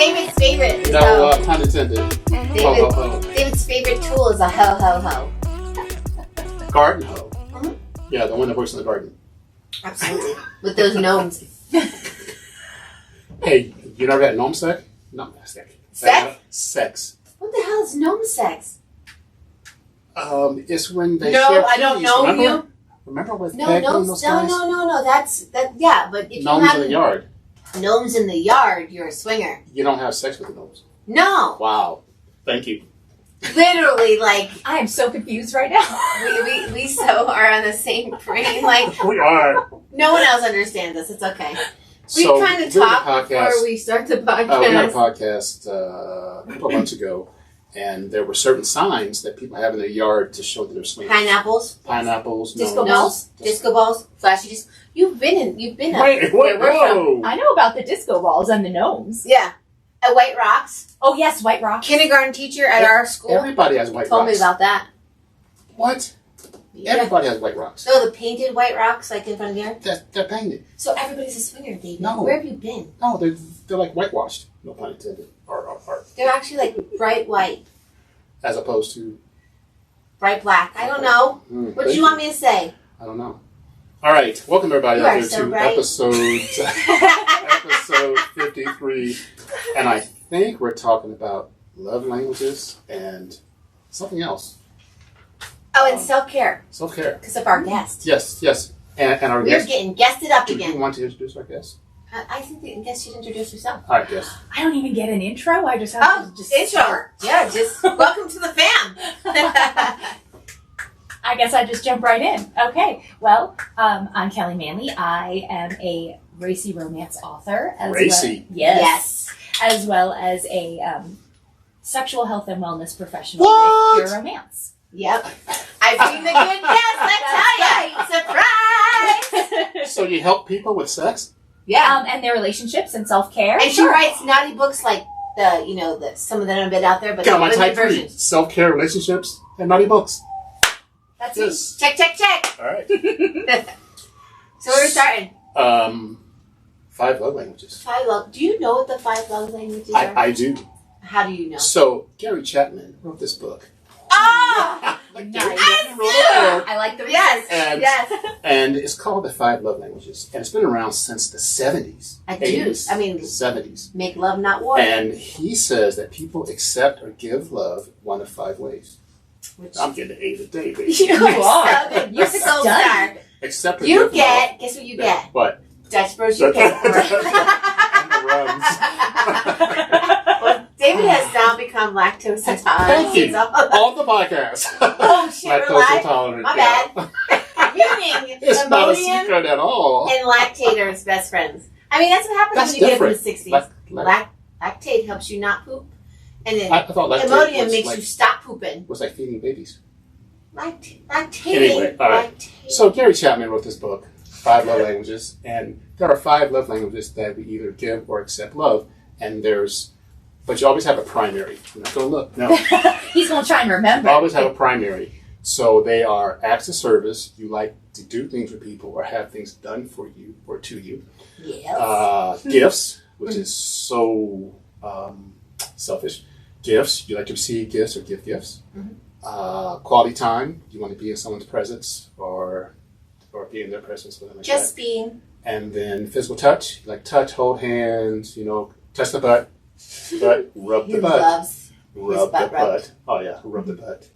David's favorite is No, pun intended. David's favorite tool is a ho. Garden hoe. Mhm. Yeah, the one that works in the garden. Absolutely. With those gnomes. Hey, you never had gnome sex? No, sex. Sex. What the hell is gnome sex? It's when they No, share I don't keys. know Remember? you. Remember with No, Peg no, and those guys? no. That's yeah. But if Gnomes you have in the yard. gnomes in the yard, you're a swinger. You don't have sex with the gnomes. No, Wow. Thank you. literally, like I am so confused right now. we so are on the same brain. Like We are. no one else understands us. It's okay. We So, kind of did a talked podcast. before we start the podcast. We had a podcast a couple of months ago, and there were certain signs that people have in their yard to show that they're swinging. Pineapples, Pineapples, Disco gnomes. disco balls, flashy disco. You've been Wait, where we're from. whoa! I know about the disco balls and the gnomes. Yeah, at White Rocks. Oh yes, White Rock. Kindergarten teacher at our school Everybody has white told rocks. me about that. What? Yeah. Everybody has white rocks. So the painted white rocks, like in front of the yard. They're painted. So everybody's a swinger, David. No. Where have you been? No, they're like whitewashed. No pun intended. Or They're actually like bright white, as opposed to. bright black. I don't know. What do you want me to say? I don't know. All right, welcome everybody You out are there so to right. episode 53, and I think we're talking about love languages and something else. Oh, and self-care Self-care. because of our guest. Yes. And our We're guest. getting guested up Do you again. want to introduce our guest? I think the guest should introduce herself. All right, guest. I don't even get an intro. I just have Oh, to just intro. start. Yeah, just welcome to the fam. I guess I just jump right in. Okay. Well, I'm Kelly Manley. I am a racy romance author. Racy? Well, yes. Yes. As well as a sexual health and wellness professional What? with Pure Romance. Yep. I've seen the good guest, I tell ya. Surprise! So you help people with sex? Yeah. And their relationships and self-care. And she writes naughty books like some of them have been out there, but Got the my women type 3. versions. Self-care, relationships, and naughty books. That's Yes. it. Check. All right. So we're starting. 5 love languages. 5 love. Do you know what the 5 love languages are? I do. How do you know? So Gary Chapman wrote this book. Ah! Like Nice. Gary Chapman wrote a book. I like the Yes. And- Yes. And it's called The 5 Love Languages. And it's been around since the 70s. I do. 80s, I mean- 70s. Make love, not war. And he says that people accept or give love one of 5 ways. Which I'm getting an A today, baby. You You're are. so good. You're You're so stunned. star. Accept or You give get. love. Guess what you get? What? Dutch Bros. You get. And the runs. Well, David has now become lactose intolerant. Thank you. So- On the podcast. Oh shit, we're Lactose live. intolerant. My yeah. bad. Meaning, It's not a Imodium secret at all. and lactate are his best friends. I mean, that's what happens That's when you different. get up in the 60s. Lactate helps you not poop, and then I thought lactate Imodium was makes like, you stop pooping. was like feeding babies. Lactating. Anyway, all right. Lactating. So Gary Chapman wrote this book, 5 Love Languages, and there are 5 love languages that we either give or accept love, but you always have a primary. You're not going to look. No. He's going to try and remember. You always have a primary. So they are acts of service. You like to do things for people or have things done for you or to you. Yes. Gifts, which is so selfish. Gifts, you like to receive gifts or give gifts. Quality time, you want to be in someone's presence or be in their presence with them. Like Just that. being. And then physical touch, you like touch, hold hands, touch the butt, rub He the butt. loves Rub butt the rubbed. butt. Oh yeah, rub the butt.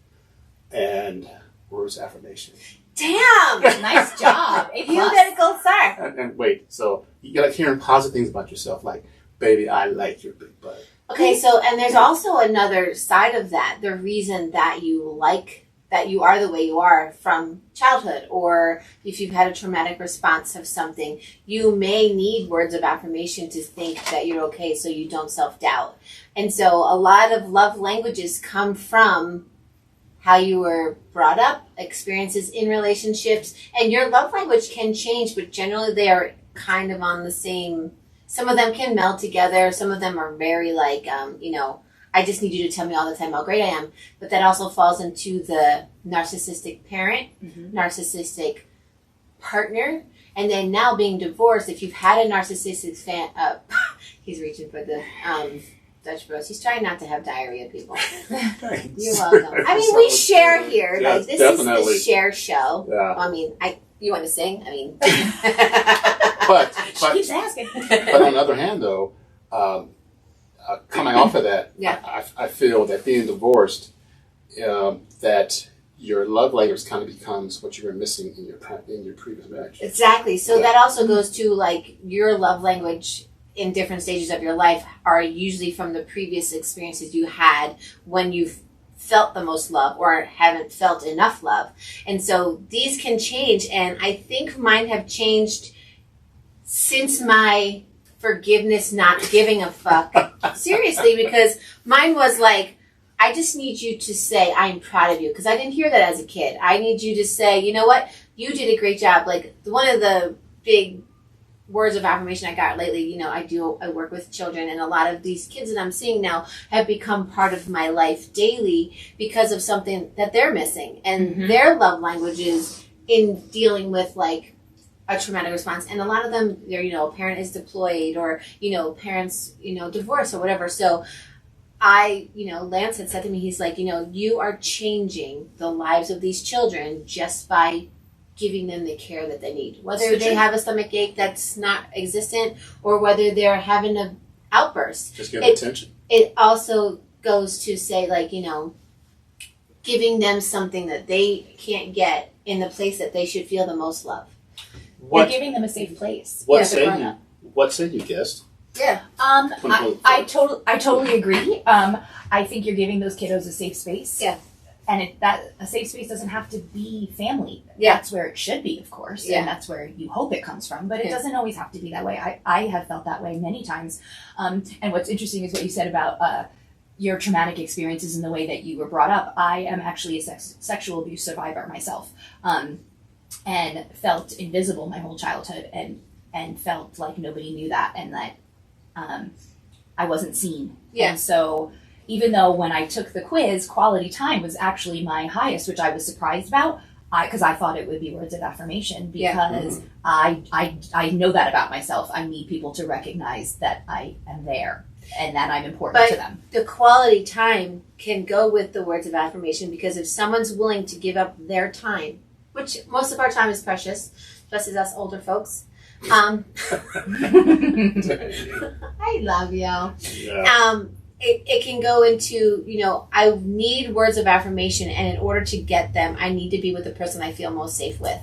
And words of affirmation. Damn! Nice job. A You plus. got a gold star. And wait, so you like hearing positive things about yourself, like, baby, I like your big butt. Okay, so, and there's also another side of that. The reason that you are the way you are from childhood, or if you've had a traumatic response of something, you may need words of affirmation to think that you're okay so you don't self-doubt. And so a lot of love languages come from how you were brought up, experiences in relationships, and your love language can change, but generally they are kind of on the same. Some of them can meld together. Some of them are very like, I just need you to tell me all the time how great I am. But that also falls into the narcissistic parent, narcissistic partner, and then now being divorced. If you've had a narcissistic He's reaching for the Dutch Bros. He's trying not to have diarrhea, people. Thanks. You're welcome. I mean, we share here. Yeah, Like, this definitely. is the share show. Yeah. I mean, you want to sing? I mean. But She keeps asking. but on the other hand, though, coming off of that, Yeah. I feel that being divorced, that your love language kind of becomes what you were missing in your previous marriage. Exactly. So Yeah. that also goes to like your love language in different stages of your life are usually from the previous experiences you had when you've felt the most love or haven't felt enough love. And so these can change. And I think mine have changed since my forgiveness, not giving a fuck. Seriously, because mine was like, I just need you to say, I'm proud of you. Because I didn't hear that as a kid. I need you to say, you know what? You did a great job. Like, one of the big words of affirmation I got lately, I work with children, and a lot of these kids that I'm seeing now have become part of my life daily because of something that they're missing. And their love language is in dealing with, like, a traumatic response. And a lot of them, they're, a parent is deployed or, parents, divorce or whatever. So Lance had said to me, he's like, you are changing the lives of these children just by giving them the care that they need. Whether they have a stomach ache that's not existent or whether they're having an outburst. Just give them attention. It also goes to say, like, giving them something that they can't get in the place that they should feel the most love. You're giving them a safe place. What say you, guest? Yeah. I totally agree. I think you're giving those kiddos a safe space. Yeah. And a safe space doesn't have to be family. Yeah. That's where it should be, of course. Yeah. And that's where you hope it comes from. But it doesn't always have to be that way. I have felt that way many times. And what's interesting is what you said about your traumatic experiences and the way that you were brought up. I am actually a sexual abuse survivor myself. And felt invisible my whole childhood and felt like nobody knew that and that I wasn't seen. Yeah. And so even though when I took the quiz, quality time was actually my highest, which I was surprised about, because I thought it would be words of affirmation, because I know that about myself. I need people to recognize that I am there and that I'm important to them. The quality time can go with the words of affirmation, because if someone's willing to give up their time, which most of our time is precious, just as us older folks. I love y'all. Yeah. It can go into, I need words of affirmation, and in order to get them, I need to be with the person I feel most safe with.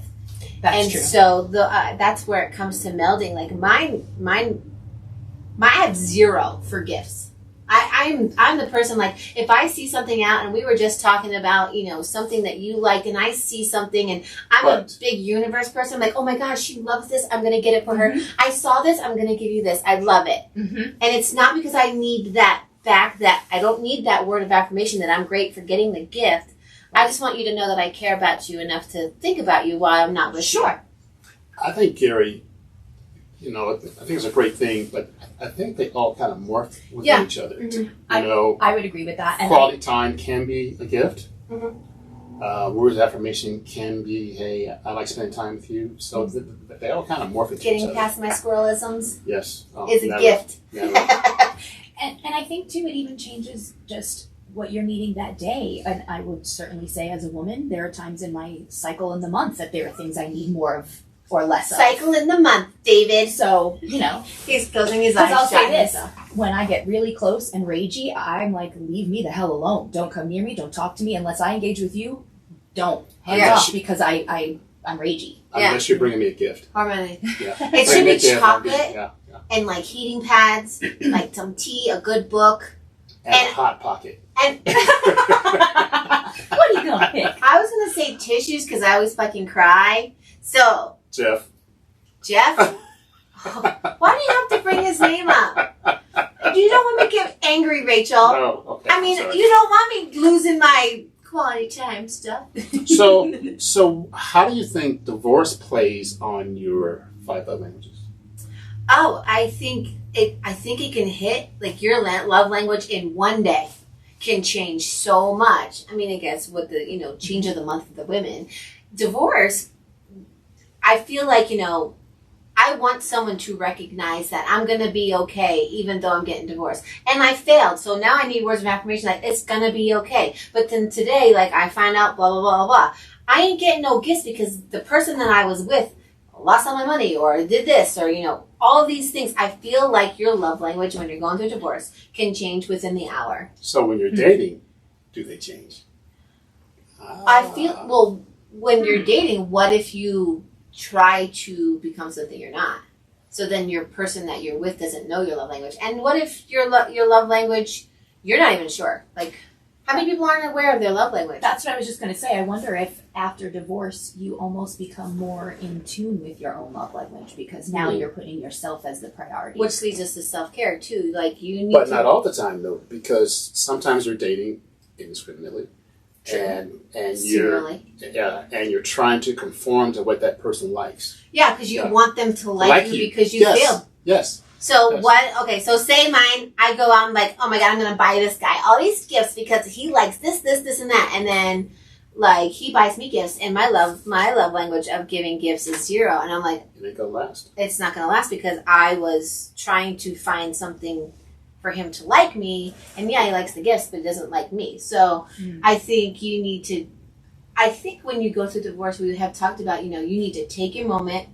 That's true. So that's where it comes to melding. Like mine, I have zero for gifts. I'm the person, like, if I see something out, and we were just talking about, something that you like, and I see something, and I'm a big universe person, I'm like, oh my gosh, she loves this, I'm going to get it for her. I saw this, I'm going to give you this. I love it. And it's not because I need that back, that I don't need that word of affirmation that I'm great for getting the gift. I just want you to know that I care about you enough to think about you while I'm not with you. I think, Gary, I think it's a great thing, but I think they all kind of morph with each other. I would agree with that. And quality time can be a gift. Words of affirmation can be, hey, I like spending time with you. So they all kind of morph with each other. Getting past my squirrelisms is a gift. And I think, too, it even changes just what you're needing that day. And I would certainly say, as a woman, there are times in my cycle in the month that there are things I need more of or less of. Cycle in the month, David. So, he's closing his eyes. I'll say this. When I get really close and ragey, I'm like, leave me the hell alone. Don't come near me. Don't talk to me. Unless I engage with you, don't. Hands off, because I'm ragey. Unless you're bringing me a gift. Harmony. Yeah. It should be chocolate and, like, heating pads, like some tea, a good book. And a Hot Pocket. And what are you going to pick? I was going to say tissues because I always fucking cry. So... Jeff? Why do you have to bring his name up? You don't want me to get angry, Rachel. Oh, okay. I mean, you don't want me losing my quality time stuff. So how do you think divorce plays on your 5 love languages? Oh, I think it can hit, like, your love language in one day can change so much. I mean, I guess with the, change of the month of the women. Divorce, I feel like, I want someone to recognize that I'm going to be okay even though I'm getting divorced. And I failed. So now I need words of affirmation like, it's going to be okay. But then today, like, I find out blah, blah, blah, blah. I ain't getting no gifts because the person that I was with lost all my money or did this or, all of these things. I feel like your love language when you're going through a divorce can change within the hour. So when you're dating, do they change? I feel, well, when you're dating, what if you try to become something you're not? So then your person that you're with doesn't know your love language. And what if your love language, you're not even sure? Like, how many people aren't aware of their love language? That's what I was just going to say. I wonder if after divorce, you almost become more in tune with your own love language because now you're putting yourself as the priority. Which leads us to self-care, too. Like, you need But not all the time, though, because sometimes you're dating indiscriminately. And you're trying to conform to what that person likes. Yeah, because you want them to like you because you failed. Yes. So what? Okay, so say mine. I go out and like, oh my god, I'm gonna buy this guy all these gifts because he likes this, and that, and then like he buys me gifts, and my love language of giving gifts is 0, and I'm like, it ain't gonna last. It's not gonna last because I was trying to find something for him to like me, and yeah, he likes the gifts, but he doesn't like me. So I think you need to. I think when you go through divorce, we have talked about, you need to take your moment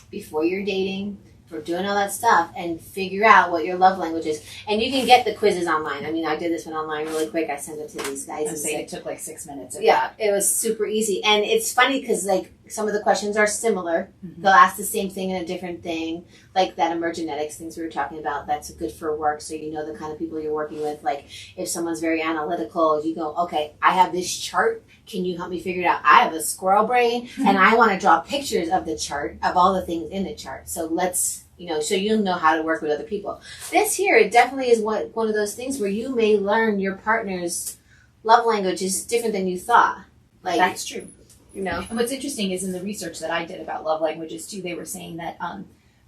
before you're dating, for doing all that stuff, and figure out what your love language is. And you can get the quizzes online. I mean, I did this one online really quick. I sent it to these guys. It took like 6 minutes. It was super easy. And it's funny because, like, some of the questions are similar. Mm-hmm. They'll ask the same thing and a different thing. Like that emergenetics things we were talking about, that's good for work, so you know the kind of people you're working with. Like, if someone's very analytical, you go, okay, I have this chart. Can you help me figure it out? I have a squirrel brain, and I want to draw pictures of the chart, of all the things in the chart. So let's, so you'll know how to work with other people. This here, it definitely is one of those things where you may learn your partner's love language is different than you thought. Like, that's true. And what's interesting is in the research that I did about love languages too, they were saying that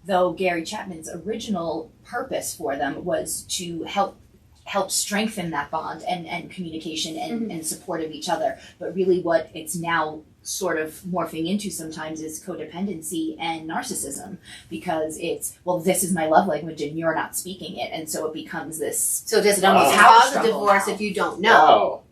though Gary Chapman's original purpose for them was to help strengthen that bond and communication and support of each other, but really what it's now sort of morphing into sometimes is codependency and narcissism, because it's, well, this is my love language and you're not speaking it, and so it becomes this. So does it almost cause a divorce if you don't know? Wow.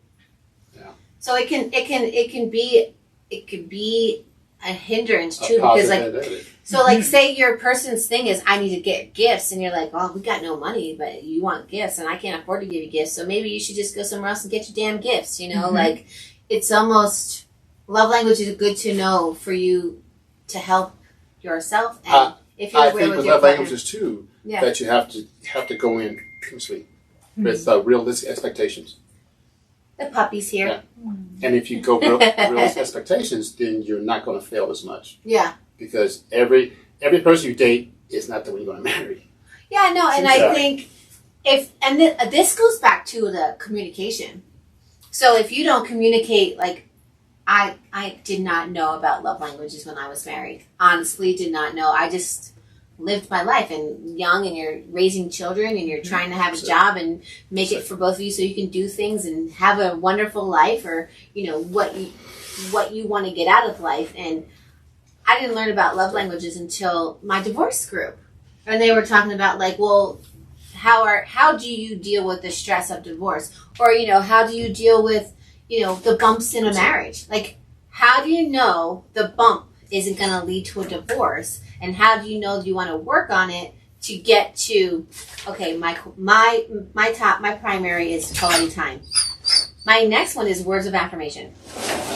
Yeah. So it can be a hindrance too, because like, so like, say your person's thing is, I need to get gifts, and you're like, well, we got no money, but you want gifts, and I can't afford to give you gifts, so maybe you should just go somewhere else and get your damn gifts. Like, it's almost, love language is good to know for you to help yourself, and if you're aware with your love languages too, that you have to go in with realistic expectations. The puppy's here. Yeah. And if you go realistic expectations, then you're not going to fail as much. Yeah. Because every person you date is not the one you're going to marry. Yeah, no, and I think this goes back to the communication. So if you don't communicate, like, I did not know about love languages when I was married. Honestly, did not know. I just lived my life, and young, and you're raising children, and you're trying to have a job and make it for both of you so you can do things and have a wonderful life, or what you want to get out of life. And I didn't learn about love languages until my divorce group, and they were talking about, like, well, how do you deal with the stress of divorce, or how do you deal with the bumps in a marriage? Like, how do you know the bump isn't going to lead to a divorce? And how do you know you want to work on it to get to, okay, my primary is quality time. My next one is words of affirmation,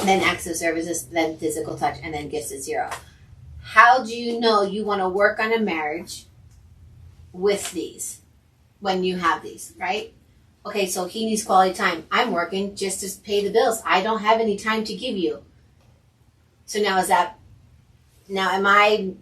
then acts of services, then physical touch, and then gifts is 0. How do you know you want to work on a marriage with these when you have these, right? Okay, so he needs quality time. I'm working just to pay the bills. I don't have any time to give you. So now am I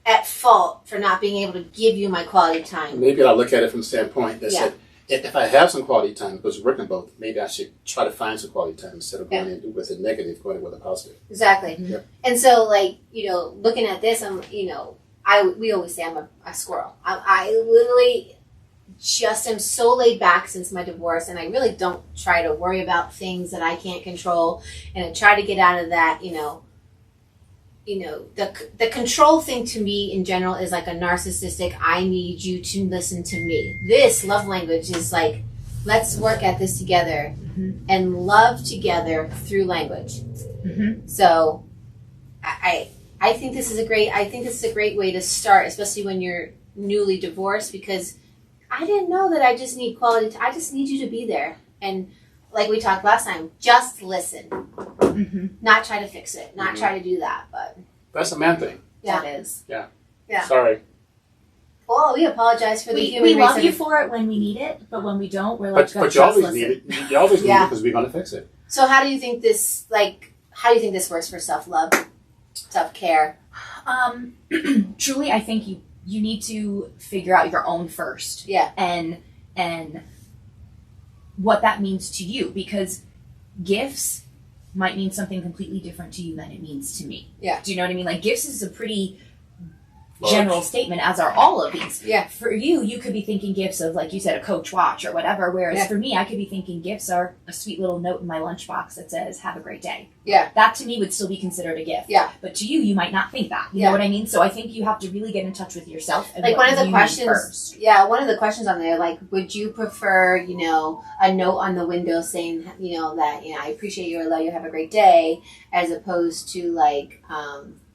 at fault for not being able to give you my quality time? Maybe I'll look at it from the standpoint that said, if I have some quality time because we're working both, maybe I should try to find some quality time instead of going in with a negative, going in with a positive. Exactly. Mm-hmm. Yep. And so, like, looking at this, we always say I'm a squirrel. I literally just am so laid back since my divorce, and I really don't try to worry about things that I can't control, and I try to get out of that, the control thing to me in general is like a narcissistic, I need you to listen to me. This love language is like, let's work at this together and love together through language. So I think this is a great way to start, especially when you're newly divorced, because I didn't know that I just need quality. I just need you to be there. And like we talked last time, just listen. Not try to fix it. Not try to do that. But that's a man thing. Yeah. That is. Yeah. Yeah. Sorry. Well, we apologize for the human We race. love you for it when we need it, but when we don't, we're like, But you always need it. You always need it because we're going to fix it. So how do you think this works for self-love, self-care? Truly, I think you need to figure out your own first. Yeah. And what that means to you, because gifts might mean something completely different to you than it means to me. Yeah. Do you know what I mean? Like, gifts is a pretty Large. general statement, as are all of these. Yeah. For you could be thinking gifts of, like you said, a Coach watch or whatever, whereas for me, I could be thinking gifts are a sweet little note in my lunchbox that says, have a great day. Yeah. That to me would still be considered a gift. Yeah. But to you might not think that. You know what I mean? So I think you have to really get in touch with yourself. And Like what one of the you questions, need first. one of the questions on there, like, would you prefer, a note on the window saying, that, I appreciate you or love you, have a great day, as opposed to like,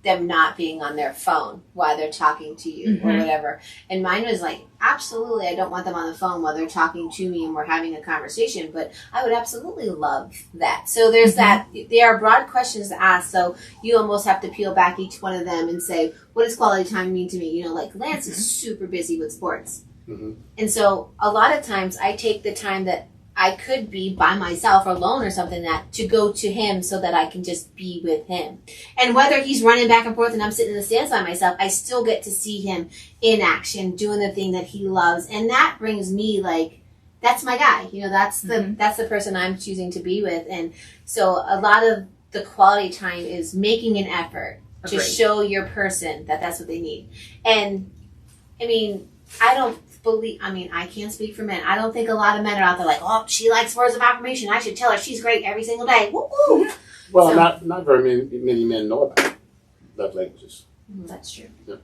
them not being on their phone while they're talking to you or whatever. And mine was like, absolutely, I don't want them on the phone while they're talking to me and we're having a conversation, but I would absolutely love that. So there's that. There are broad questions to ask, so you almost have to peel back each one of them and say, what does quality time mean to me? Like Lance is super busy with sports. And so a lot of times I take the time that I could be by myself or alone or something to go to him so that I can just be with him. And whether he's running back and forth and I'm sitting in the stands by myself, I still get to see him in action, doing the thing that he loves. And that brings me like, that's my guy. That's the person I'm choosing to be with. And so a lot of the quality time is making an effort to show your person that that's what they need. And I mean, I can't speak for men. I don't think a lot of men are out there like, oh, she likes words of affirmation. I should tell her she's great every single day. Woo-hoo! Well, not very many men know about love languages. That's true. Yeah.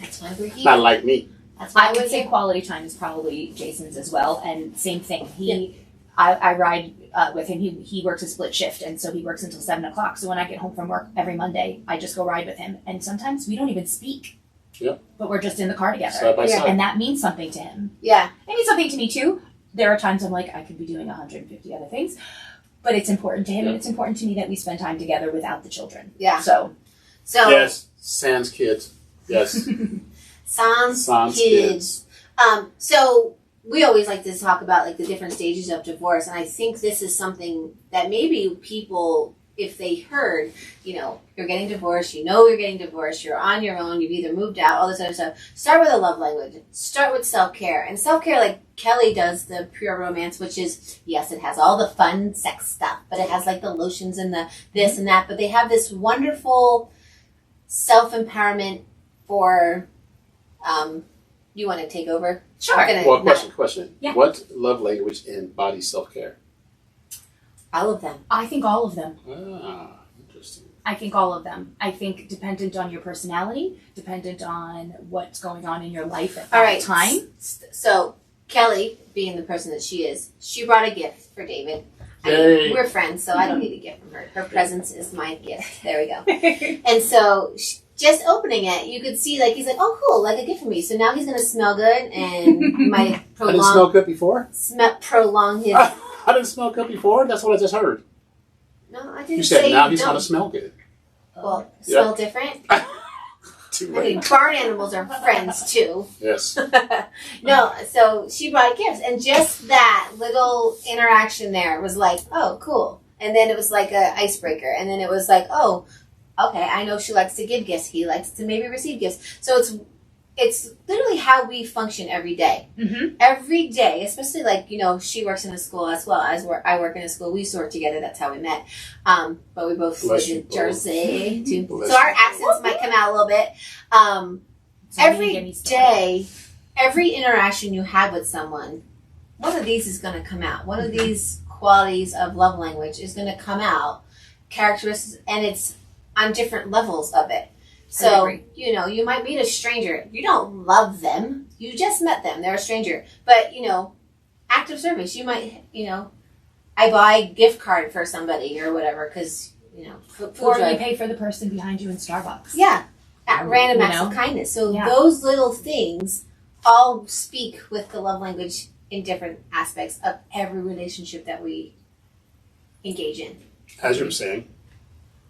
That's why we're here. Not like me. That's why I we're would say here. quality time is probably Jason's as well. And same thing. I ride with him. He works a split shift, and so he works until 7 o'clock. So when I get home from work every Monday, I just go ride with him. And sometimes we don't even speak. Yeah. But we're just in the car together. Side by side. And that means something to him. Yeah. It means something to me too. There are times I'm like, I could be doing 150 other things. But it's important to him, and it's important to me that we spend time together without the children. Yeah. So Yes, sans kids. Yes. Sans Sans kids. So we always like to talk about like the different stages of divorce, and I think this is something that maybe people, if they heard, you're getting divorced, you're getting divorced, you're on your own, you've either moved out, all this other stuff. Start with a love language. Start with self-care. And self-care, like Kelly does the pure romance, which is, yes, it has all the fun sex stuff, but it has like the lotions and the this and that. But they have this wonderful self-empowerment for, you want to take over? Sure. Well, question. Yeah. What love language embodies self-care? All of them. I think all of them. Ah, interesting. I think all of them. I think dependent on your personality, dependent on what's going on in your life at that All right. time. So Kelly, being the person that she is, she brought a gift for David. Yay. We're friends, so I don't need a gift from her. Her presence is my gift. There we go. And so just opening it, you could see like he's like, oh cool, like a gift for me. So now he's gonna smell good and might I didn't smell good before? prolong his. I didn't smell good before? That's what I just heard. No, I didn't You say said now you he's don't. going to smell good. Well, Yeah. smell different. Too I mean, late. barn animals are friends too. Yes. No, so she brought gifts, and just that little interaction there was like, oh, cool. And then it was like a icebreaker, and then it was like, oh, okay, I know she likes to give gifts. He likes to maybe receive gifts. So it's literally how we function every day. Mm-hmm. Every day, especially like, she works in a school as well as I work in a school. We used to work together. That's how we met. But we both Bless lived you in both. Jersey too. Bless So our you. accents might come out a little bit. Every day, every interaction you have with someone, one of these is going to come out. One of these qualities of love language is going to come out. Characteristics, and on different levels of it. I So, agree. you know, you might meet a stranger. You don't love them. You just met them. They're a stranger. But, you know, act of service. You might, you know, I buy a gift card for somebody or whatever because, you know, food Or drive. you pay for the person behind you in Starbucks. Yeah. At random You acts know? of kindness. So Yeah. those little things all speak with the love language in different aspects of every relationship that we engage in. As you were saying,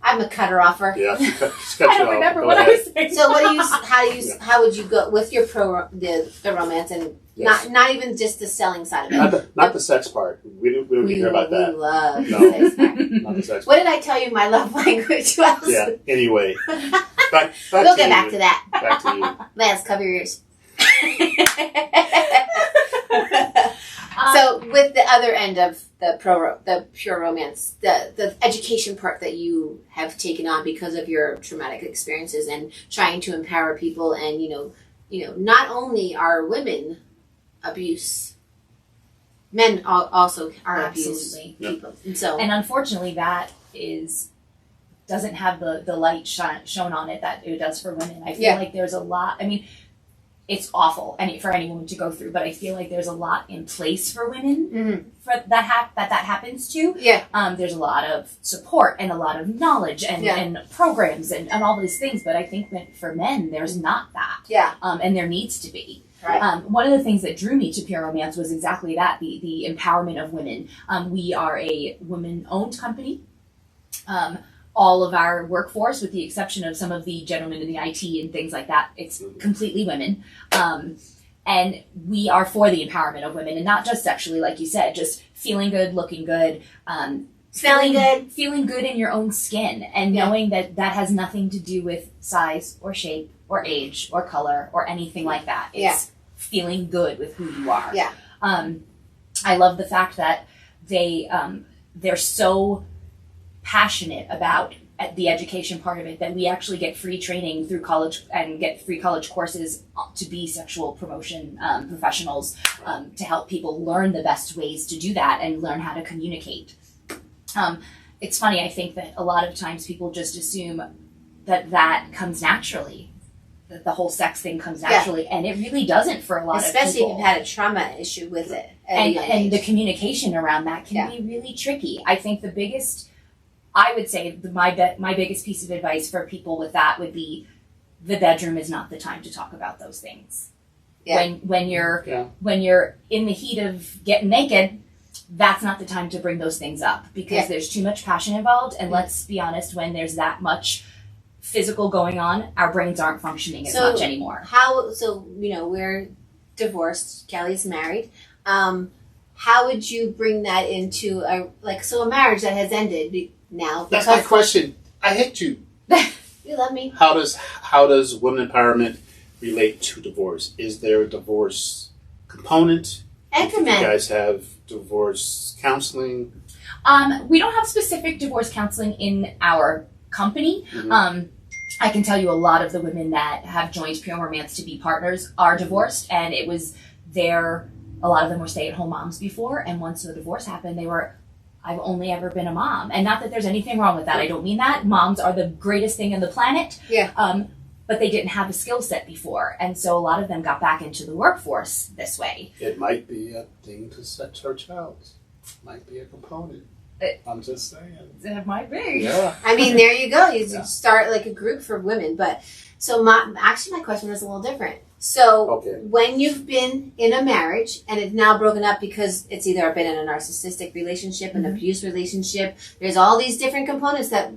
I'm a cutter offer. yeah, she cut I you don't off. remember Go what ahead. I was saying. So what do you? How do you? Yeah. How would you go with your the romance and Yes. not even just the selling side of it? Not the sex part. We don't care about we that. love No. the sex part. Not the sex What part. did I tell you? My love language was. Yeah. Anyway, back We'll to get you. back to that. Back to you. Lance, cover your ears. So, with the other end of the pure romance, the education part that you have taken on because of your traumatic experiences and trying to empower people, and you know, not only are women abuse, men also are abuse Absolutely. people, and so And unfortunately, that doesn't have the light shown on it that it does for women. I feel Yeah. like there's a lot. I mean, it's awful for any woman to go through, but I feel like there's a lot in place for women Mhm. for that happens to. yeah, There's a lot of support and a lot of knowledge and, Yeah. and programs and all these things, but I think that for men, there's not that. yeah, And there needs to be. right, One of the things that drew me to Pure Romance was exactly that, the empowerment of women. We are a women-owned company. All of our workforce, with the exception of some of the gentlemen in the IT and things like that, it's completely women. And we are for the empowerment of women, and not just sexually, like you said, just feeling good, looking good, smelling good, feeling good in your own skin, and Yeah. knowing that that has nothing to do with size or shape or age or color or anything like that. It's Yeah. feeling good with who you are. Yeah. I love the fact that they're so passionate about the education part of it that we actually get free training through college and get free college courses to be sexual promotion professionals, to help people learn the best ways to do that and learn how to communicate. It's funny, I think that a lot of times people just assume that comes naturally, that the whole sex thing comes naturally, and it really doesn't for a lot of people. especially if you've had a trauma issue with it, at a young And the age. communication around that can Yeah. be really tricky. I think I would say my biggest piece of advice for people with that would be the bedroom is not the time to talk about those things. Yeah. When you're in the heat of getting naked, that's not the time to bring those things up because Yeah. there's too much passion involved. And let's be honest, when there's that much physical going on, our brains aren't functioning as much anymore. So we're divorced. Kelly's married. How would you bring that into a marriage that has ended now? That's my question. I hate you. You love me. How does women empowerment relate to divorce? Is there a divorce component? And Do for you men. guys have divorce counseling? We don't have specific divorce counseling in our company. Mhm. I can tell you a lot of the women that have joined Pure Romance to be partners are divorced, and it was a lot of them were stay-at-home moms before, and once the divorce happened, I've only ever been a mom. And not that there's anything wrong with that. I don't mean that. Moms are the greatest thing on the planet. Yeah. But they didn't have a skill set before. And so a lot of them got back into the workforce this way. It might be a thing to set church out. Might be a component. I'm just saying. It might be. Yeah. I mean, there you go. You Yeah. start like a group for women. But so my question was a little different. So Okay. when you've been in a marriage and it's now broken up because it's either been in a narcissistic relationship, an abuse relationship, there's all these different components that,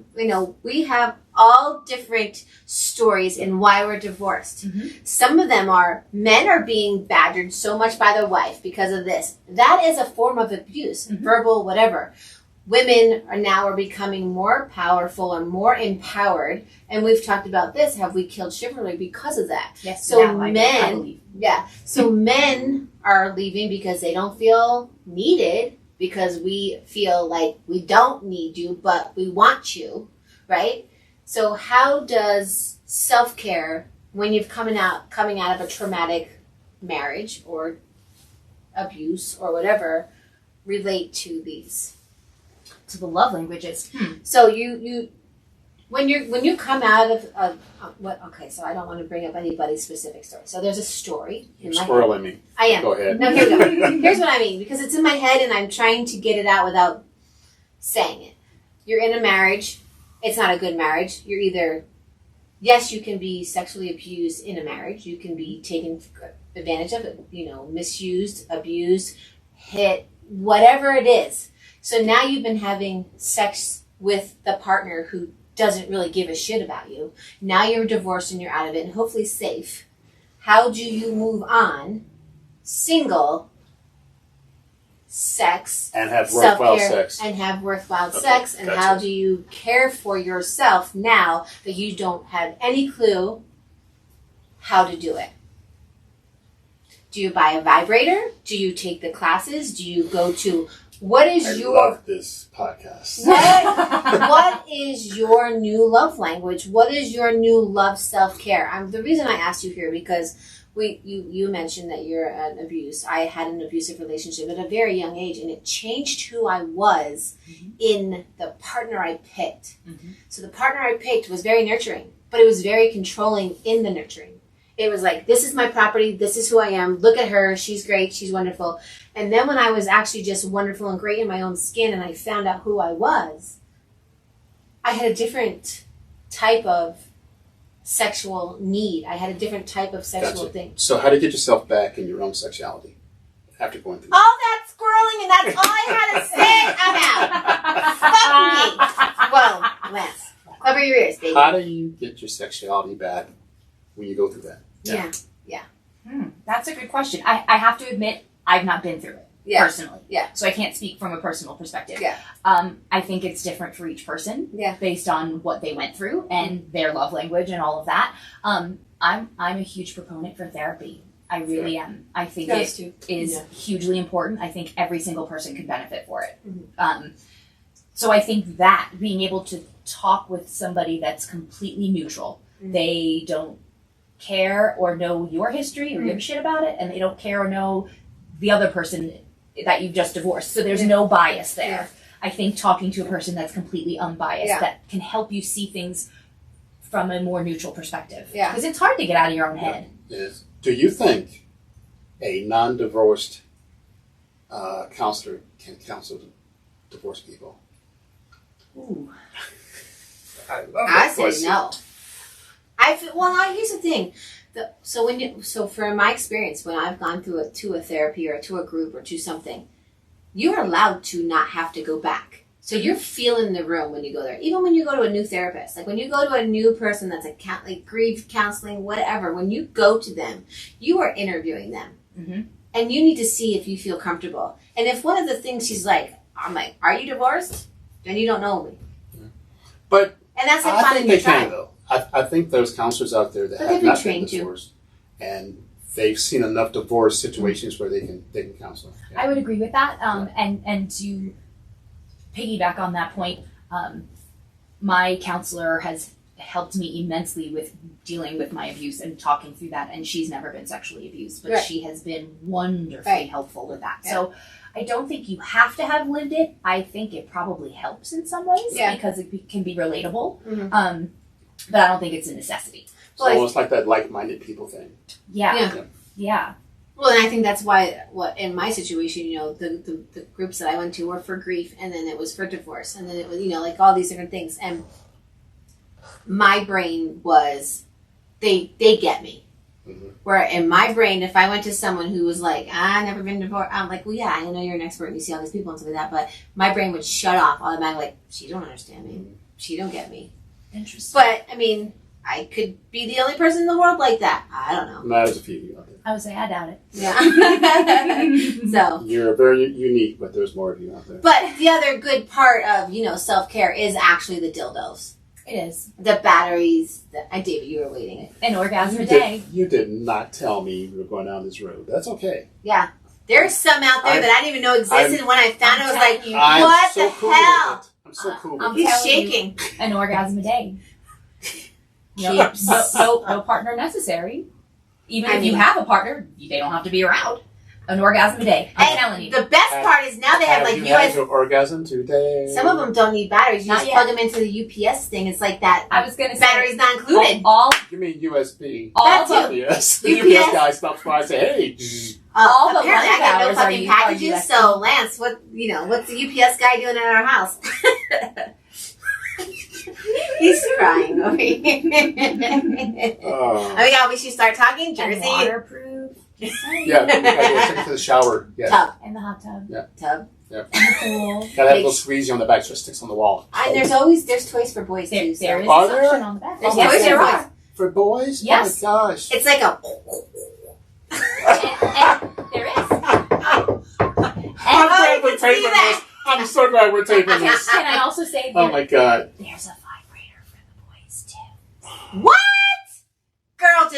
we have all different stories in why we're divorced. Mhm. Some of them are men are being badgered so much by their wife because of this. That is a form of abuse, Mhm. verbal, whatever. Women are becoming more powerful and more empowered, and we've talked about this. Have we killed chivalry because of that? Yes. So yeah, I men- believe. Yeah. So men are leaving because they don't feel needed, because we feel like we don't need you, but we want you, right? So how does self-care, when you've coming out of a traumatic marriage or abuse or whatever, relate to these? To the love languages. So when you come out of what? Okay, so I don't want to bring up anybody's specific story. So there's a story in my head. Spoiling me. I am. Go ahead. No, here we go. Here's what I mean, because it's in my head and I'm trying to get it out without saying it. You're in a marriage. It's not a good marriage. You're either, yes, you can be sexually abused in a marriage. You can be taken advantage of it, misused, abused, hit, whatever it is. So now you've been having sex with the partner who doesn't really give a shit about you. Now you're divorced and you're out of it and hopefully safe. How do you move on? Single, sex, and have worthwhile sex. And have worthwhile sex. And gotcha. How do you care for yourself now that you don't have any clue how to do it? Do you buy a vibrator? Do you take the classes? Do you go to... I love this podcast. What is your new love language? What is your new love self-care? The reason I asked you here because you mentioned that you're an abuse. I had an abusive relationship at a very young age, and it changed who I was in the partner I picked. So the partner I picked was very nurturing, but it was very controlling in the nurturing. It was like, this is my property, this is who I am, look at her, she's great, she's wonderful. And then when I was actually just wonderful and great in my own skin and I found out who I was, I had a different type of sexual need. I had a different type of sexual thing. So how to get yourself back in your own sexuality after going through all that squirreling, and that's all I had to say. I'm out. Fuck me. Well, Lance, cover your ears, baby. How do you get your sexuality back when you go through that? Yeah. That's a good question. I have to admit, I've not been through it personally. Yeah. So I can't speak from a personal perspective. Yeah. I think it's different for each person based on what they went through and their love language and all of that. I'm a huge proponent for therapy. I really am. I think it is hugely important. I think every single person can benefit for it. So I think that being able to talk with somebody that's completely neutral, they don't care or know your history or give a shit about it, and they don't care or know the other person that you've just divorced. So there's no bias there. Yeah. I think talking to a person that's completely unbiased that can help you see things from a more neutral perspective. Yeah. Because it's hard to get out of your own head. Yes. Do you think a non-divorced counselor can counsel divorced people? Ooh. I say no. Here's the thing. So from my experience, when I've gone through to a therapy or to a group or to something, you're allowed to not have to go back. So you're feeling the room when you go there. Even when you go to a new therapist, like when you go to a new person that's like grief counseling, whatever, when you go to them, you are interviewing them. And you need to see if you feel comfortable. And if one of the things I'm like, are you divorced? Then you don't know me. But and that's like I finding think they your can, tribe. though. I think those counselors out there that have not been divorced and they've seen enough divorce situations where they can counsel. Yeah. I would agree with that. And to piggyback on that point, my counselor has helped me immensely with dealing with my abuse and talking through that. And she's never been sexually abused, but she has been wonderfully helpful with that. Yeah. So I don't think you have to have lived it. I think it probably helps in some ways because it can be relatable. But I don't think it's a necessity. It's almost like that like-minded people thing. Yeah. Well, and I think that's why, in my situation, the groups that I went to were for grief, and then it was for divorce, and then it was, like all these different things. And my brain was, they get me. Where in my brain, if I went to someone who was like, I've never been divorced, I'm like, well, yeah, I know you're an expert and you see all these people and stuff like that, but my brain would shut off automatically, like, she don't understand me. She don't get me. Interesting. But, I mean, I could be the only person in the world like that. I don't know. No, there's a few of you out there. I would say I doubt it. Yeah. So you're very unique, but there's more of you out there. But the other good part of, self-care is actually the dildos. It is. The batteries. David, you were waiting. An orgasm a day. You did not tell me we were going down this road. That's okay. Yeah. There's some out there that I didn't even know existed. And when I found it, I was like, I'm what so the cool hell? With it. I'm so cool with I'm it. He's shaking. An orgasm a day. No partner necessary. Even if you have a partner, they don't have to be around. An orgasm a day. I'm telling you. The best part is now they have you had your orgasm today? Some of them don't need batteries. You Not just yet. plug them into the UPS thing. It's like that. I was gonna say Batteries not included. all You mean USB? all That the too. Yes. The UPS. UPS guy stops by and say, "Hey." all the apparently, I lunch get no hours are fucking you- are packages. USB. So, Lance, what's the UPS guy doing at our house? He's crying over here. Oh. Oh my god, we should start talking And Jersey. waterproof. Just saying. Yeah, take it to the shower. Yeah. Tub. In the hot tub. Tub. In the pool. Gotta have a little squeezy on the back so it sticks on the wall. And there's toys for boys There, too. there is Are a there? suction on the back. There's Yes, toys there for are. boys. For boys? Yes. Oh my gosh. It's like a. And there is. I'm Oh, glad you we're can see taping that. this. I'm so glad we're taping this. Can I also say Oh that my god. there's a vibrator for the boys too? What? Girl,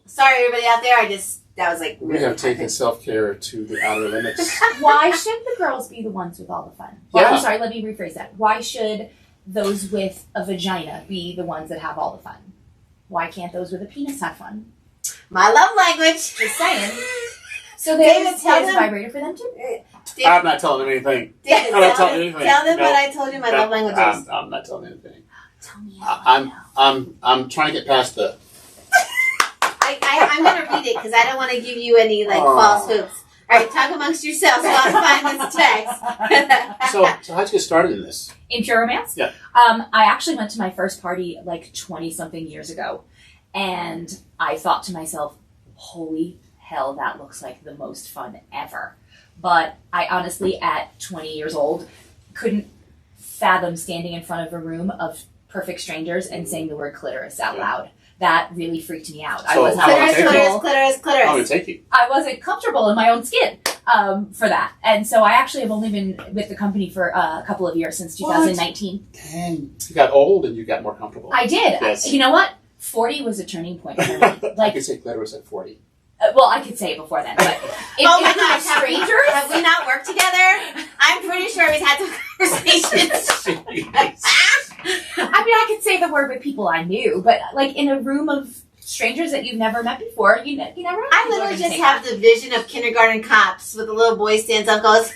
sorry everybody out there. That was like. We have taken self-care to the outer limits. Why should the girls be the ones with all the fun? Well, Yeah. I'm sorry, let me rephrase that. Why should those with a vagina be the ones that have all the fun? Why can't those with a penis have fun? My love language. Just saying. So David, there's tell a them. vibrator for them too? I'm not telling them anything. David, I'm not tell telling them, you anything. tell them No. what I told you my love language is. I'm not telling anything. Tell me how I know. I'm trying to get past the. I'm going to read it because I don't want to give you any false hopes. All right, talk amongst yourselves while I find this text. So how'd you get started in this? In pure romance? Yeah. I actually went to my first party like 20-something years ago. And I thought to myself, holy hell, that looks like the most fun ever. But I honestly, at 20 years old, couldn't fathom standing in front of a room of perfect strangers and saying the word clitoris out loud. That really freaked me out. I So was not how long Clitoris, did it take comfortable. clitoris, clitoris, How long did clitoris. it take you? I wasn't comfortable in my own skin for that. And so I actually have only been with the company for a couple of years, since 2019. Dang. You got old and you got more comfortable. I did. Yes. You know what? 40 was a turning point for me. I Like, could say clitoris at 40. well, I could say it before then, but if, Oh my if we were gosh, strangers, have we not worked together? I'm pretty sure we've had some conversations. I mean, I could say the word with people I knew, but like in a room of strangers that you've never met before, you never know. I literally just have the vision of kindergarten cops with a little boy stands up and goes,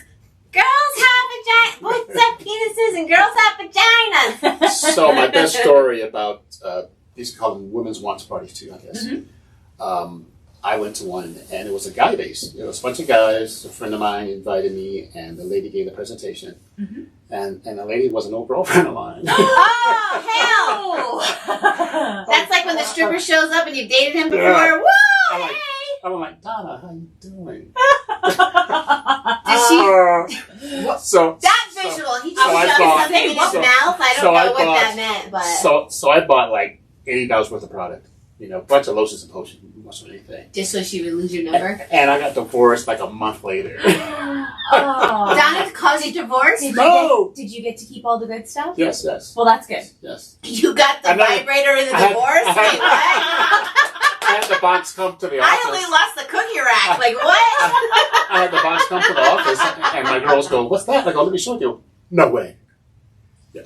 girls have vaginas, boys have penises, and girls have vaginas. So my best story about these are called women's wants parties too, I guess. I went to one and it was a guy base. It was a bunch of guys. A friend of mine invited me, and the lady gave the presentation. And the lady was an old girlfriend of mine. Oh, hell! That's like when the stripper shows up and you've dated him before. Yeah. Woo! I'm like, Hey! I'm like, Donna, how you doing? Did she? So That visual. He just So I shoved bought- something in his so- mouth. I don't so know I what bought- that meant, but. so I bought like $80 worth of product. You know, a bunch of lotions and potions, much of anything. Just so she would lose your number. And I got divorced like a month later. Oh. Donna caused you divorce? No! Did you get to keep all the good stuff? Yes, yes, Well, that's good. yes. You got the I know. vibrator in the I had- divorce? I had- Wait, what? I had the box come to the I office. only lost the cookie rack. Like, what? I had the box come to the office, and my girls go, "What's that?" I go, "Let me show you." No way.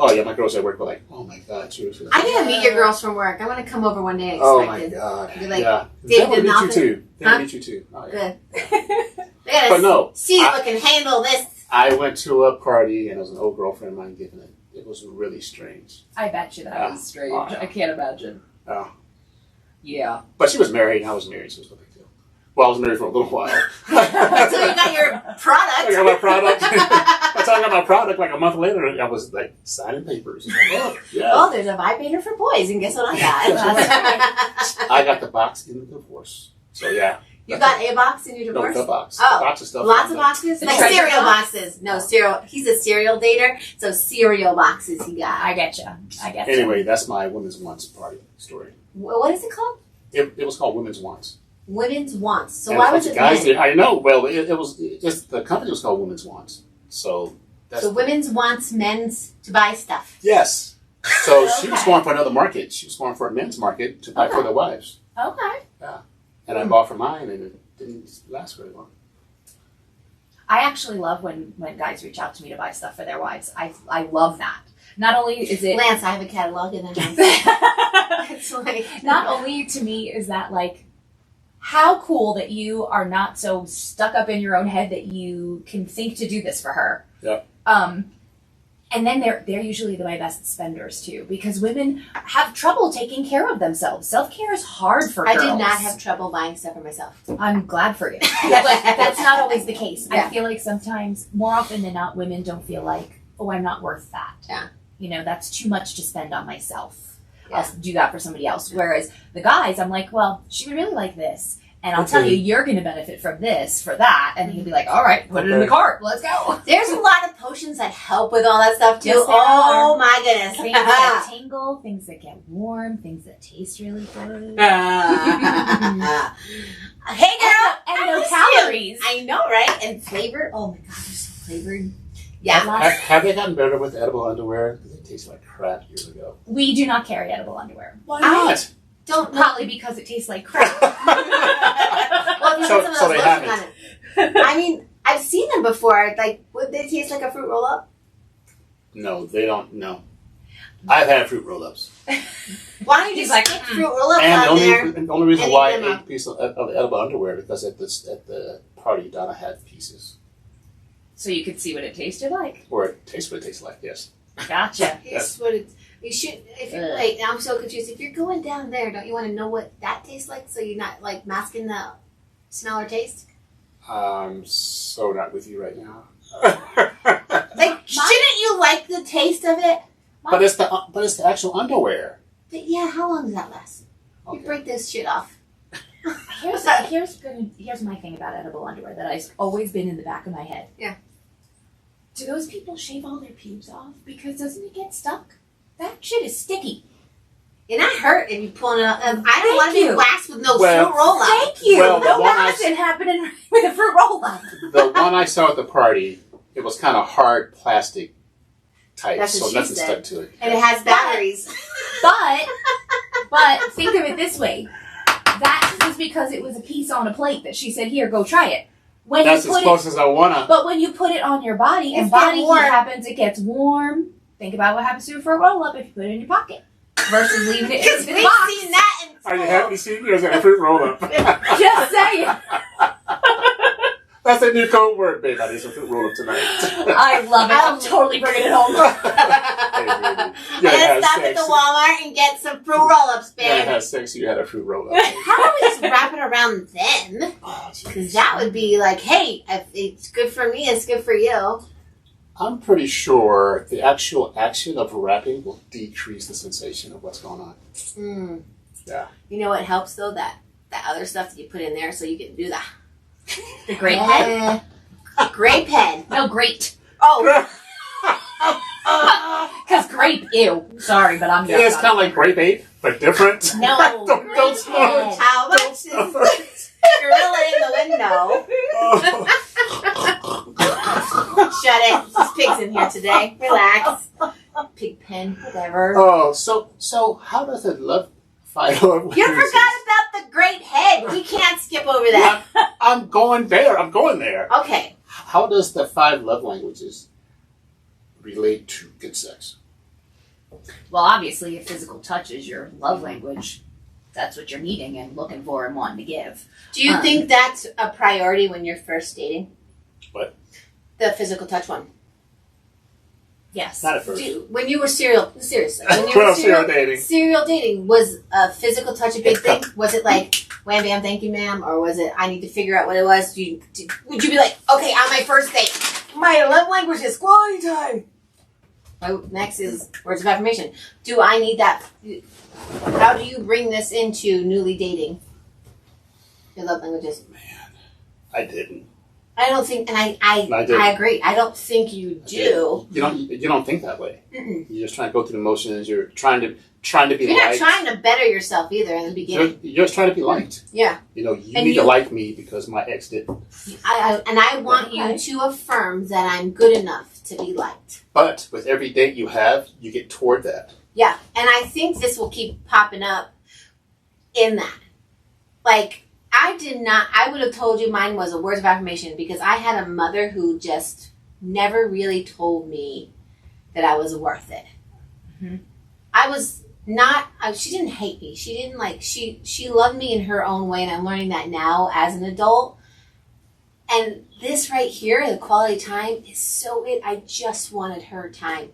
Oh yeah, my girls at work were like, "Oh my god, seriously." I need to meet your girls from work. I want to come over one day. Oh my Expected. god. You're like, yeah. David They want to meet you Malcolm? too. They want Huh? to meet you too. Oh, yeah. Good. They gotta But no, see I- if I can handle this. I went to a party and it was an old girlfriend of mine giving it. It was really strange. I bet you that Yeah. was strange. Oh, yeah. I can't imagine. Oh. Yeah. But she was married and I was married, so it was no big deal. Well, I was married for a little while. Until you got your I product. got my product. By the time I got my product, like a month later, I was like signing papers. Like, oh, yeah. Oh, there's a vibrator for boys, and guess what I got? I got the box in the divorce. So yeah. You got a box in your No, divorce? the box. Oh, Lots of stuff. Lots of boxes? The Like treasure cereal box? boxes. No, cereal. He's a cereal dater, so cereal boxes he got. I get you. I get you. Anyway, that's my women's wants party story. What is it called? It was called Women's Wants. Women's Wants. So And why a was bunch it of guys men? there. I know. Well, the company was called Women's Wants. So that's So women's wants men's to buy stuff. yes. So she was Okay. going for another market. She was going for a men's market to buy for their wives. Okay. And I bought for mine, and it didn't last very long. I actually love when guys reach out to me to buy stuff for their wives. I love that. Not only is it Lance, I have a catalog in the house. It's like not only to me is that like how cool that you are not so stuck up in your own head that you can think to do this for her. Yep. And then they're usually my best spenders too, because women have trouble taking care of themselves. Self-care is hard for girls. I did not have trouble buying stuff for myself. I'm glad for you. That's not always the case. Yeah. I feel like sometimes, more often than not, women don't feel like, oh, I'm not worth that. Yeah. You know, that's too much to spend on myself. Yeah. I'll do that for somebody else. Whereas the guys, I'm like, well, she would really like this. And I'll tell you, you're going to benefit from this, for that. And he'll be like, all right, put it in the cart. Let's go. There's a lot of potions that help with all that stuff too. Yes, there oh are. my goodness. Things that tingle, things that get warm, things that taste really good. Hey girl, And no miss calories. you. I know, right? And flavored. Oh my god, they're so flavored. Yeah. Have they gotten better with edible underwear? Because it tasted like crap years ago. We do not carry edible underwear. Why not? Don't Probably because it tastes like crap. Well, if you So- put some of so those they lotion haven't. on it. I mean, I've seen them before. Like, would they taste like a fruit roll up? No, they don't. No. I've had fruit roll-ups. Why don't you He's just like, stick fruit roll ups And on there? the only reason and why I eat them ate a piece of edible underwear because at the party Donna had pieces. So you could see what it tasted like. Or it tastes what it tastes like, yes. Gotcha. Here's what it's. You should. If you wait, I'm so confused. If you're going down there, don't you want to know what that tastes like, so you're not like masking the smell or taste? I'm so not with you right now. Like, shouldn't you like the taste of it? But it's the actual underwear. But yeah, how long does that last? You Okay. break this shit off. Here's my thing about edible underwear that has always been in the back of my head. Yeah. Do those people shave all their pubes off? Because doesn't it get stuck? That shit is sticky. And that hurt if you pull it out. I don't Thank want to be you. waxed with no Well, fruit roll up. Thank you. Well, the no one I- accident happening with a fruit roll up. The one I saw at the party, it was kind of hard plastic type, That's so what she nothing said. stuck to it. And it has batteries. But think of it this way. That was because it was a piece on a plate that she said, here, go try it. When That's you as put close as I wanna. But when you put it on your body and It's body get heat warm. happens, it gets warm. Think about what happens to it for a roll up if you put it in your pocket versus leaving it Because in we've the box. seen that in Are you school. happy to see me or is that a fruit roll-up? Just saying. That's a new code word, babe. I need some fruit roll-up tonight. I love it. I'm totally bringing it home. Hey, baby. You gotta Let's have stop at the sex. Walmart and get some fruit roll-ups, You gotta babe. have sex, you had a fruit roll-up. How about we just wrap it around then? Oh, Because that would be like, hey, if it's good for me, it's good for you. I'm pretty sure the actual action of wrapping will decrease the sensation of what's going on. Mm. Yeah. You know what helps though? That other stuff that you put in there so you can do that. The grape head? Grape head. No, great. Oh, Because grape, ew. Sorry, but I'm Yeah, it's kind of like grape ape, but different. no. don't Grape smell it. head. How much is gorilla in the window? Shut it. There's pigs in here today. Relax. Pig pen, whatever. Oh, so how does it love fight over? You forgot about the great head. We can't skip over that. I'm going there. I'm going there. Okay. How does the 5 love languages relate to good sex? Well, obviously, if physical touch is your love language, that's what you're needing and looking for and wanting to give. Do you think that's a priority when you're first dating? What? The physical touch one. Yes. Not at first. When you were seriously, when you Well, were serial dating. serial dating, was physical touch a big thing? Was it like, wham bam, thank you ma'am? Or was it, I need to figure out what it was? Would you be like, okay, on my first date, my love language is quality time. My next is words of affirmation. Do I need that? How do you bring this into newly dating? Your love languages. I didn't. I don't think, and I I didn't. agree. I don't think you do. You don't think that way. Mm-mm. You're just trying to go through the motions. You're trying to be You're not liked. trying to better yourself either in the beginning. You're just trying to be liked. Yeah. You know, you And need to you- like me because my ex didn't. I want Okay. you to affirm that I'm good enough to be liked. But with every date you have, you get toward that. Yeah, and I think this will keep popping up in that. Like, I would have told you mine was a words of affirmation because I had a mother who just never really told me that I was worth it. Mhm. I was not, she didn't hate me. She didn't she loved me in her own way, and I'm learning that now as an adult. And this right here, the quality time, is so it. I just wanted her time.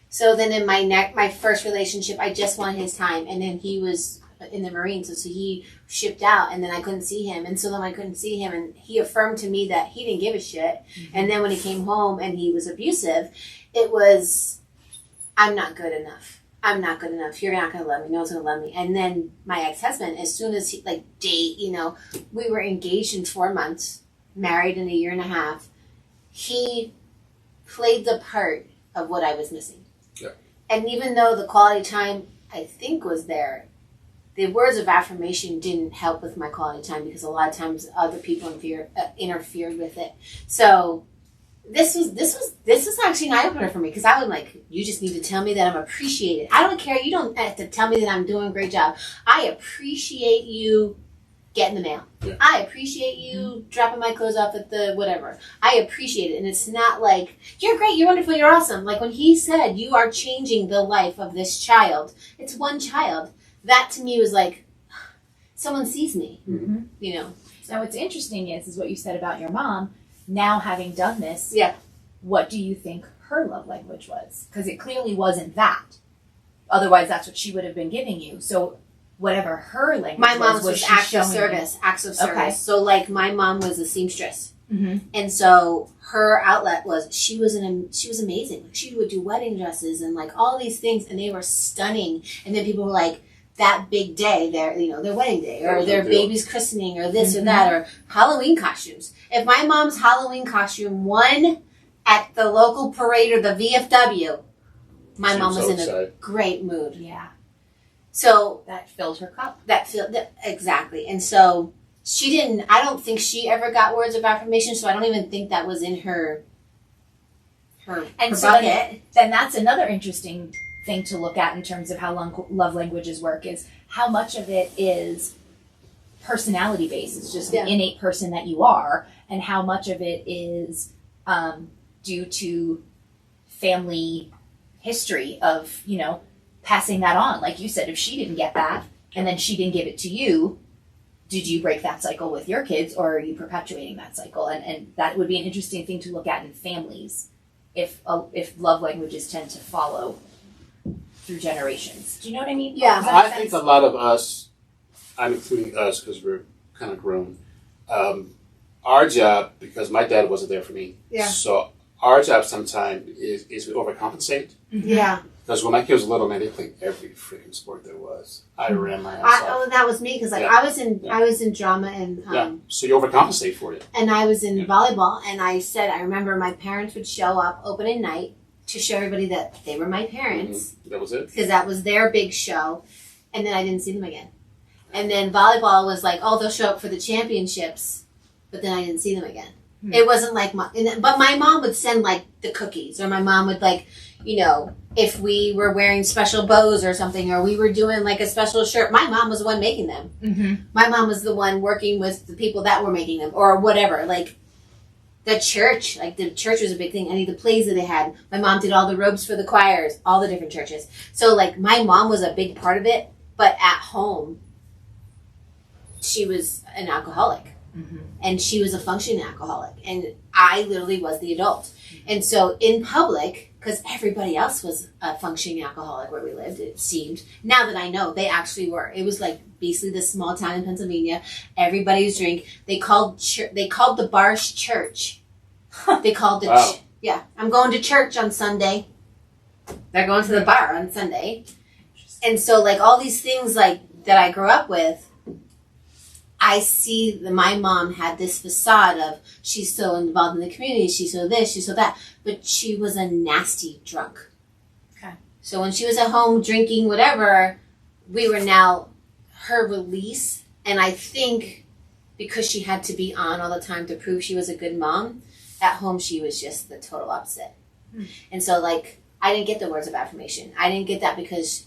So then in my first relationship, I just wanted his time. And then he was in the Marines, so he shipped out, and then I couldn't see him. And so then I couldn't see him, and he affirmed to me that he didn't give a shit. And then when he came home and he was abusive, it was, I'm not good enough. I'm not good enough. You're not going to love me. No one's going to love me. And then my ex-husband, as soon as he, date, we were engaged in 4 months, married in a year and a half. He played the part of what I was missing. Yeah. And even though the quality time, I think, was there, the words of affirmation didn't help with my quality time because a lot of times other people interfered with it. So this was actually an eye-opener for me because I was like, you just need to tell me that I'm appreciated. I don't care. You don't have to tell me that I'm doing a great job. I appreciate you getting the mail. Yeah. I appreciate you dropping my clothes off at the whatever. I appreciate it. And it's not like, you're great, you're wonderful, you're awesome. Like when he said, you are changing the life of this child. It's one child. That to me was like, someone sees me, So what's interesting is what you said about your mom. Now having done this, Yeah. what do you think her love language was? Because it clearly wasn't that. Otherwise, that's what she would have been giving you. So whatever her language My mom's was was she acts of showing you? service. Acts of service. Okay. So like my mom was a seamstress. Mm-hmm. And so her outlet was she was amazing. Like she would do wedding dresses and like all these things, and they were stunning. And then people were like, that big day, their wedding day, or their baby's christening, or this or that, or Halloween costumes. If my mom's Halloween costume won at the local parade or the VFW, my mom was in a great mood. Yeah. So That filled her cup. Exactly. And so she didn't. I don't think she ever got words of affirmation. So I don't even think that was in her So bucket. then that's another interesting thing to look at in terms of how love languages work is how much of it is personality based. It's just the innate person that you are, and how much of it is due to family history of, passing that on. Like you said, if she didn't get that and then she didn't give it to you, did you break that cycle with your kids, or are you perpetuating that cycle? And that would be an interesting thing to look at in families if love languages tend to follow through generations. Do you know what I mean? Yeah. I think a lot of us, I'm including us because we're kind of grown, our job, because my dad wasn't there for me, so our job sometimes is we overcompensate. Yeah. Because when my kids were little, man, they played every freaking sport there was. I ran my ass off. That was me because I was in drama and so you overcompensate for it. And I was in volleyball, and I remember my parents would show up opening night to show everybody that they were my parents. Mm-hmm. That was it. Because that was their big show, and then I didn't see them again. And then volleyball was like, oh, they'll show up for the championships, but then I didn't see them again. It wasn't like but my mom would send like the cookies, or my mom would like, if we were wearing special bows or something, or we were doing like a special shirt, my mom was the one making them. Mm-hmm. My mom was the one working with the people that were making them, or whatever. Like the church was a big thing. Any of the plays that they had, my mom did all the robes for the choirs, all the different churches. So like my mom was a big part of it, but at home, she was an alcoholic. Mm-hmm. And she was a functioning alcoholic, and I literally was the adult. And so in public, because everybody else was a functioning alcoholic where we lived, it seemed. Now that I know, they actually were. It was like basically this small town in Pennsylvania. Everybody was drink. They called the bars church. They called it. Yeah, I'm going to church on Sunday. They're going to the bar on Sunday, and so like all these things like that I grew up with. I see that my mom had this facade of she's so involved in the community, she's so this, she's so that, but she was a nasty drunk. Okay. So when she was at home drinking whatever, we were now her release, and I think because she had to be on all the time to prove she was a good mom, at home she was just the total opposite. And so like I didn't get the words of affirmation. I didn't get that because,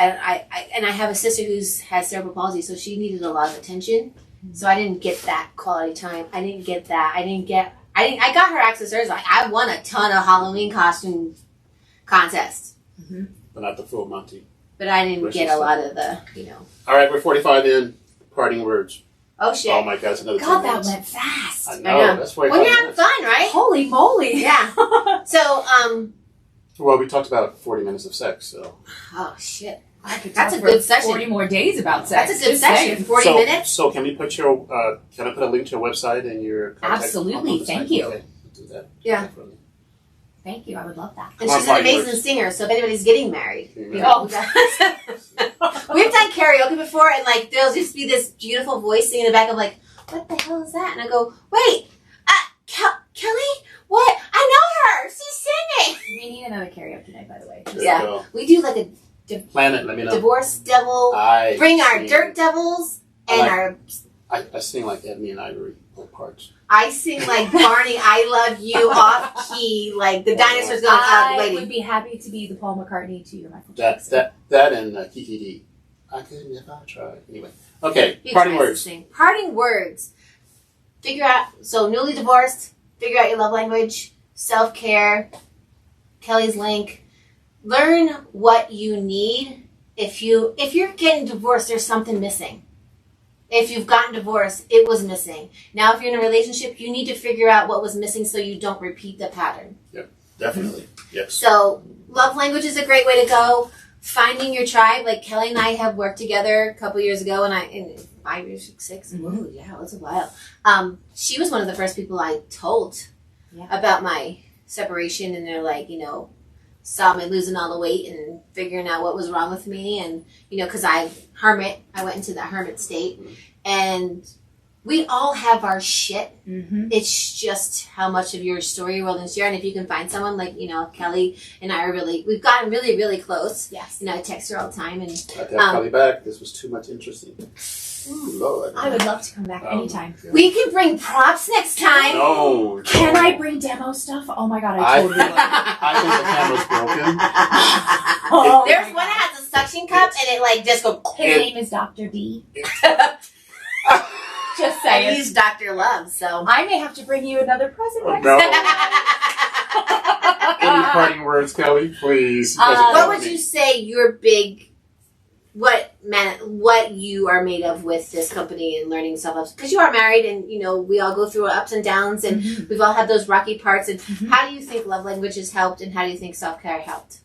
and I have a sister has cerebral palsy, so she needed a lot of attention. So I didn't get that quality time. I didn't get that. I got her accessories. Like I won a ton of Halloween costume contests. Mm-hmm. But not the full Monty. But I didn't get a lot of the, All right, we're 45 in. Parting words. Oh shit. Oh my God, it's another 10 God, that minutes. went fast. I I know. know. That's way When you're having minutes. fun, right? Holy moly. Yeah. So, Well, we talked about 40 minutes of sex, so. oh shit. I could That's talk a for good session. 40 more days about sex. That's a good Just session. saying. 40 minutes? So can we put your, can I put a link to your website and your contact? Absolutely, on the thank site? you. Okay, we'll do that. Yeah. Definitely. Thank you. I would love that. And Come on, she's an Fighting amazing Words. singer, so if anybody's getting married. Oh. We've done karaoke before, and like there'll just be this beautiful voice singing in the back. I'm like, what the hell is that? And I go, wait, Kelly? What? I know her. She's singing. We need another karaoke night, by the way. There Yeah. you go. We do like a Plan it, let me know. divorce devil. I Bring our sing- dirt devils and I like- our. I sing like Edmund and Ivory, both parts. I sing like Barney. I love you off key, like the dinosaurs going out, I lady. would be happy to be the Paul McCartney to your Michael Jackson. That and Kiki D. I couldn't if I tried. Anyway, okay. He Parting tries to words. sing. Parting words. Figure out. So newly divorced. Figure out your love language. Self-care. Kelly's link. Learn what you need. If you're getting divorced, there's something missing. If you've gotten divorced, it was missing. Now, if you're in a relationship, you need to figure out what was missing so you don't repeat the pattern. Definitely. Yes. So, love language is a great way to go. Finding your tribe, like Kelly and I have worked together a couple years ago, and 5 years, 6. Mhm. Ooh, yeah, it was a while. She was one of the first people I told Yeah. about my separation, and they're like, saw me losing all the weight and figuring out what was wrong with me, and because I went into that hermit state, and we all have our shit. Mm-hmm. It's just how much of your story you're willing to share. And if you can find someone like, Kelly and I we've gotten really, really close. Yes. I text her all the time. And I have Kelly back. This was too much interesting. Ooh, Lord. I would love to come back anytime. we can bring props next time. No. Can I bring demo stuff? Oh my god, I totally would. I think the camera's broken. Oh There's my one God. that has a suction cup and it like just goes. His name is Dr. D. Just I saying. use Dr. Love, so. I may have to bring you another present Oh, next no. time. Any parting words, Kelly? Please. What would you say your big, what you are made of with this company and learning self-love? Because you are married and, we all go through ups and downs and Mhm. we've all had those rocky parts. And Mhm. how do you think love language has helped and how do you think self-care helped?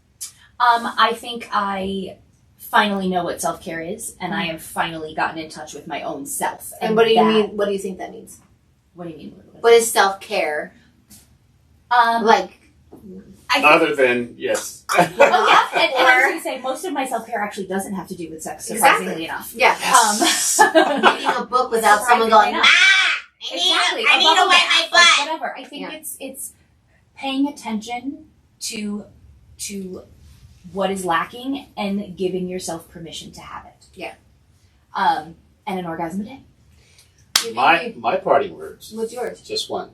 I think I finally know what self-care is, and I have finally gotten in touch with my own self. And what do you that- mean? What do you think that means? What do you mean? What is self-care? Like, Other than, yes. Well, yeah, and I was Or- going to say, most of my self-care actually doesn't have to do with sex, Exactly. surprisingly enough. yeah. Reading a book without someone going, Surprisingly I need to wipe my butt. Whatever. I think Yeah. it's paying attention to what is lacking and giving yourself permission to have it. Yeah. And an orgasm a day. My parting words. What's yours? Just one.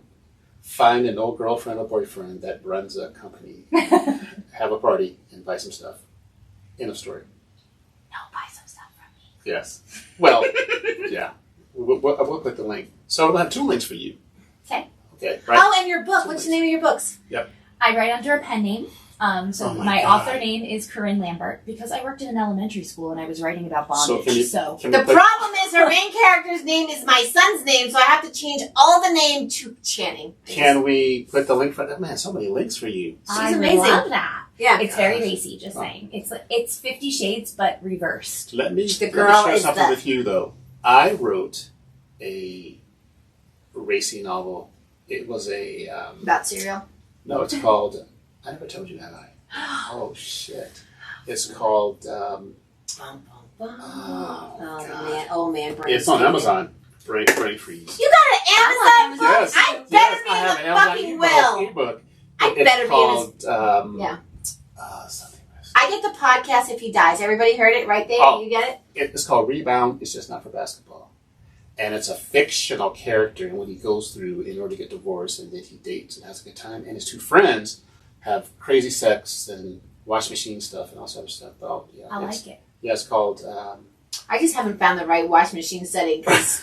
Find an old girlfriend or boyfriend that runs a company. Have a party, and buy some stuff. End of story. No, buy some stuff from me. Yes. Well, yeah. We'll put the link. So we'll have 2 links for you. Okay. Okay, right? Oh, and your book. What's the name of your books? I write under a pen name. So Oh my my God. author name is Corinne Lambert because I worked in an elementary school and I was writing about So bondage. can you- So Can The we put, problem is her main character's name is my son's name, so I have to change all the name to Channing. can we put the link for that? Man, so many links for you. I amazing. love that. Yeah. It's very racy, just saying. It's 50 Shades but reversed. Let me girl share is something the- with you, though. I wrote a racy novel. It was a... About cereal. no, it's called... I never told you that, Oh, shit. It's called... Bum, bum, bum. Oh, God. Oh man, brain it's on freeze. Amazon. Brain freeze. You got an Amazon book? Yes. I better Yes, be I in have the an Amazon fucking ebook. will. ebook. I It's better be in his. called... Yeah. Something. I get the podcast if he dies. Everybody heard it right there? Oh. You get it? It's called Rebound. It's just not for basketball. And it's a fictional character and what he goes through in order to get divorced, and then he dates and has a good time. And his 2 friends have crazy sex and wash machine stuff and all sort of stuff. Oh, yeah, I like it. Yeah, it's called I just haven't found the right wash machine setting because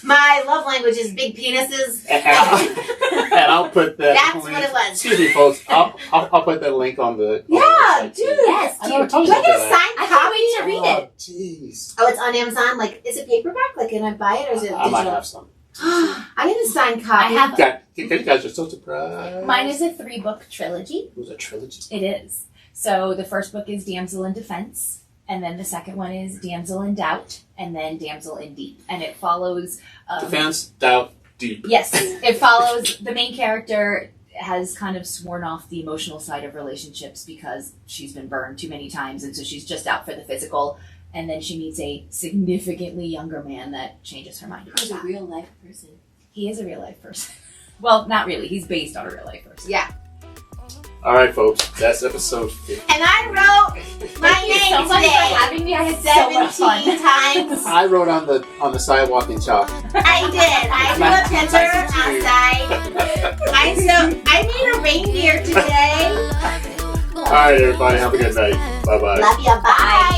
my love language is big penises. And I'll put that. That's link, what it was. Excuse me, folks. I'll put that link on the. Yeah, on the website, dude. too. Yes, I dude. never told Do you I get a that. signed I copy? can't wait to read it. Jeez. Oh, it's on Amazon. Like, is it paperback? Like, can I buy it or is it I might digital? have some. I need a signed copy. I have You guys are so surprised. Mine is a 3-book trilogy. It was a trilogy. It is. So the first book is Damsel in Defense, and then the second one is Damsel in Doubt, and then Damsel in Deep. And it follows... Defense, doubt, deep. Yes, it follows... The main character has kind of sworn off the emotional side of relationships because she's been burned too many times, and so she's just out for the physical. And then she meets a significantly younger man that changes her mind. He's a real life person. He is a real life person. Well, not really. He's based on a real life person. Yeah. All right, folks. That's episode 50. And I wrote my Thank you so name much today for having me. I had so much 17 fun. times. I wrote on the sidewalk in chalk. I did. I drew a picture outside. I made a reindeer today. All right, everybody. Have a good night. Bye-bye. Love ya. Bye.